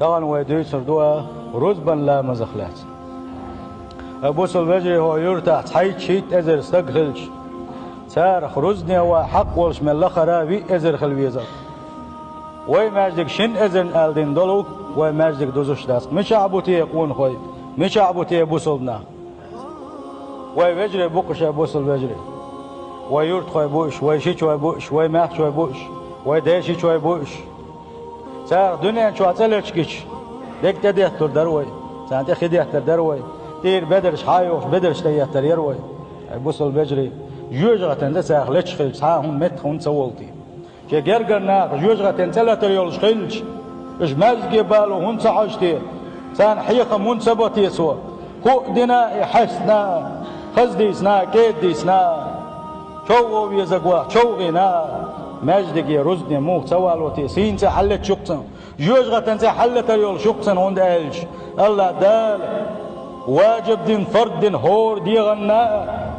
طبعا ويدوي سردوها رزبا لا مزخلات أبوس الوجه هو يرتاح تحيت شيت أزر استقخلش سارخ رزني هو حق والش من الله خرابي أزر خلويزر وي ماجدك شن أزن ألدين دولو وي ماجدك دوزوش داسك مش عبوتي يقون خوي مش عبوتي بوصلنا وي وجري بوقش أبوس الوجري وي يرت خوي بوش وي شيت خوي بوش وي ماخ خوي بوش وي ديشي خوي بوش سار دنيا شو عتلش كيش ديك تديه تر دروي سانت خديه تر دروي تير بدرش حايوش بدرش تيه تر يروي بوصل بجري جوجغتن ده ساخلش خل ساهم مت خون سولتي كي جرجرنا جوجغتن ثلاثه يولش خلش اش مازجي بالو هون صحشتي سان حيقه من سبتي سو هو دنا حسنا خزديسنا كيديسنا شو يزقوا شو غنا مجدك رزني مو سوالوتي سين حلت شقصن جوجغتن حلت يول شقصن هون دالش الله دال واجب دين فرد دين هور دي غنا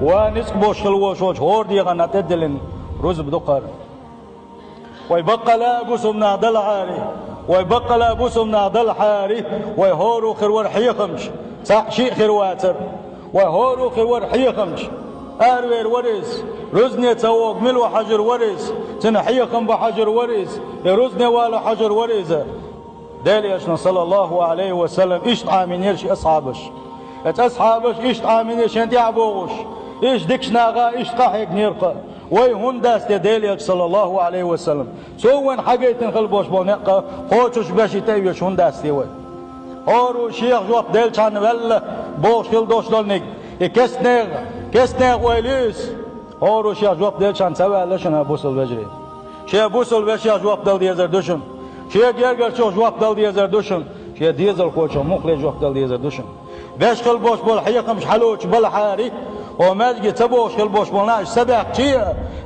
ونسق بوش خلوش هور دي غنا تدلن رز بدقر ويبقى لا بوسمنا ضل عاري ويبقى لا بوسمنا ضل حاري ويهورو خير حيخمش صح شيء خير واتر ويهورو خير حيخمش أروير ورز رزني تسوق ملو حجر ورز تنحيخم بحجر ورز رزني ولا حجر ورز دالي اشنا صلى الله عليه وسلم ايش طعامين يرش اصحابش اصحابش ايش طعامين يرش انت عبوغش ايش دكشناغا ايش قاحيك نيرقا وي هون داست دالي صلى الله عليه وسلم سوين حاجيتن خلبوش بونقا خوشش باشي تايوش هون داستي وي هورو شيخ جواب دال كان ولا بوش خل دوش دولنك كسنغ ويليس هورو شيخ جواب دال كان سوا لشنا بوصل بجري شيخ بوصل بشيخ جواب دال ديزر دوشن شيء جرجر شو جواب دل ديزر دوشن شيء ديزل خوش مخلي جواب دل ديزر دوشن باش خل بوش بول حقيقة مش حلوش بالحاري وماجي تبوش خل بوش بولناش سبع شيء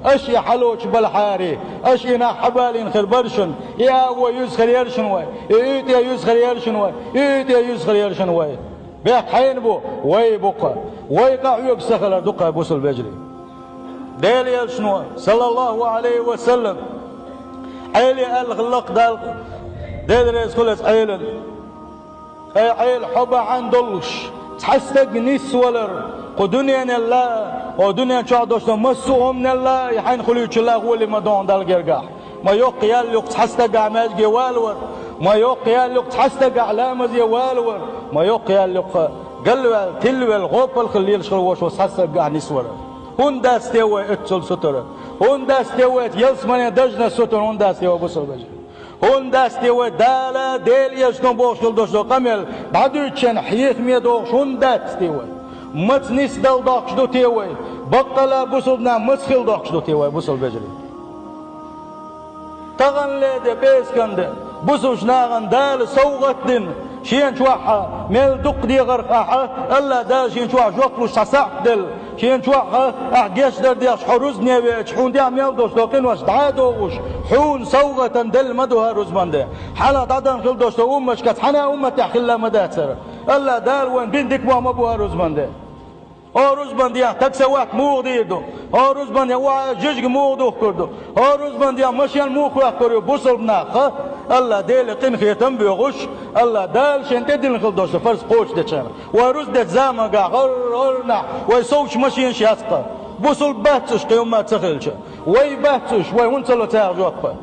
أشي حلوش بالحاري أشي نا حبالين خل برشن يا هو يسخر يرشن وي إيت يا يسخر يرشن وي إيت يا يسخر يرشن وي بيك حين بو وي بقى وي قاعد سخر دقة بوصل بجري دالي يرشنو صلى الله عليه وسلم عيلي الغلق دال رئيس كلس عيل حبا عن دلش تحسك نيس ولر ودنيا الله ودنيا شو عدوشنا مسوهم من الله يحين خليوش الله هو اللي مدون دال جرجاح ما يقيال لك تحسك عماج جوالور ما يقيال لك تحسك علامة جوالور ما يقيال لك قلوا تلو الغوب الخليل شلوش وتحسك عن نيس ولر هون داستوى اتشل سترة هون داستوى يلسمن دجنا سترة هون داستوى بصل بجري هون داستوى دالا ديل يشنو بوشل دوشلو قمل بعدو تشن حيث ميدوش هون داستوى متنيس دل داكش دو تيوى بقلا بصلنا متخل داكش دو تيوى بصل بجري تغن ليدي بيسكند بصوش ناغن دال سوغت دين شين شوحة ميل دق دي غرقاحة ألا دال شين شوح جوطلوش تساق دل شين شوحة أحجيش در ديش حروز نيويش حون ديع ميل دوش دوقين واش دعادوغوش حون سوغة دل مدوها روزمان دي حالا دادان خل دوش دو أمش كتحنا أمة تحخلا مدات سر ألا دال وين بين ديك وام أبوها روزمان دي روزمان دي تكسا واحد موغ ديردو روزمان دي واحد جيجك موغ دوخ كردو روزمان دي مشيان موغ واحد كردو بوصل بناخ الله ديل قين خيتم بيغش الله دال شن تدين خل دوش فرس قوش دتشان وروز دت زاما قا غرنا ويسوش ماشين شاسقه بوصل باتش قيوم ما تخلش وي باتش وي ونصلو تاع جوقه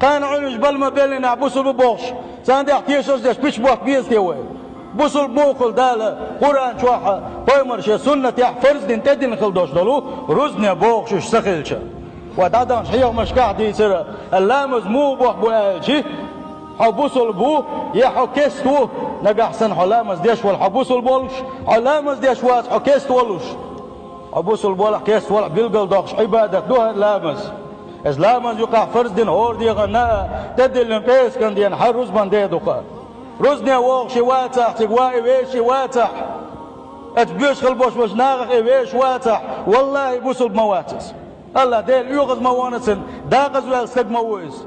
كان عنج بل ما بيننا بوصل ببوش ساندي احتياج داش بيش بوك بيزتي وي بوصل بوكل دال قران شوحه قيمر شي سنه تاع فرز دين تدين خل دوش دلو روزنا بوخش سخلش ودادان شيخ مش قاعد يصير اللامز مو بوح بواجي حبوسل بو يا حكستو نجا احسن حلامز ديش والحبوسل بولش حلامز ديش واس حكست ولش حبوسل بول حكست ولا بيلقل داخش عبادك دوه لامز از لامز يقع فرز دين هور دي غنا تدل بيس كان دين حروز بندي دوقا روزني ووخش واتح تقواي ويش واتح اتبيش خلبوش باش ناغخ ويش واتح والله بوسل مواتس الله ديل يوغز موانسن داغز والسق مويز